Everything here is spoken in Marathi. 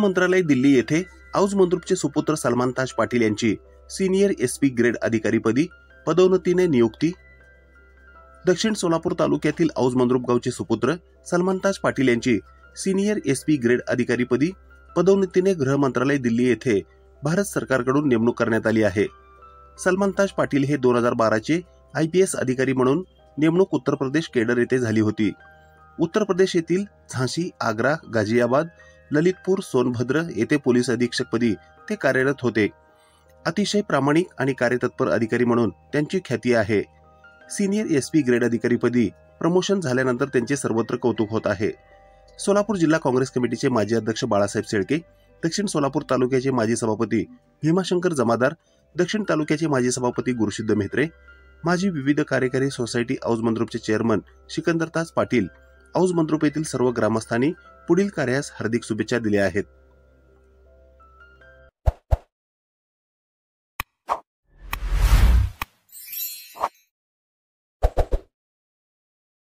मंत्रालय दिल्ली येथे औज मंद्रुपचे सुपुत्र सलमान ताज पाटील यांची सिनियर एसपी ग्रेड अधिकारीपदी पदोन्नतीने नियुक्ती। दक्षिण सोलापूर तालुक्यातील औज मंद्रुप गावचे सुपुत्र सलमान ताज पाटील यांची सिनियर एसपी ग्रेड अधिकारीपदी पदोन्नतीने गृह मंत्रालय दिल्ली येथे भारत सरकारकडून नेमणूक करण्यात आली आहे। सलमान ताज पाटील हे 2012 चे IPS अधिकारी म्हणून नेमणूक उत्तर प्रदेश केडर येथे झाली होती। उत्तर प्रदेश येथील झांसी, आग्रा, गाझियाबाद, ललितपूर, सोनभद्र येथे पोलीस अधीक्षकपदी ते कार्यरत होते। अतिशय प्रामाणिक आणि कार्यतत्पर अधिकारी म्हणून त्यांची ख्याती आहे। सिनियर एसपी ग्रेड अधिकारीपदी प्रमोशन झाल्यानंतर त्यांचे सर्वत्र कौतुक होत आहे। सोलापूर जिल्हा काँग्रेस कमिटीचे माजी अध्यक्ष बाळासाहेब शेळके, दक्षिण सोलापूर तालुक्याचे माजी सभापती भीमाशंकर जमादार, दक्षिण तालुक्याचे माजी सभापती गुरुसिद्ध मेहत्रे, माजी विविध कार्यकारी सोसायटी औज मंद्रुपचे चेअरमन सिकंदर ताज पाटील, औज मंद्रुप येथील सर्व ग्रामस्थांनी पुढील कार्यास हार्दिक शुभेच्छा दिल्या आहेत।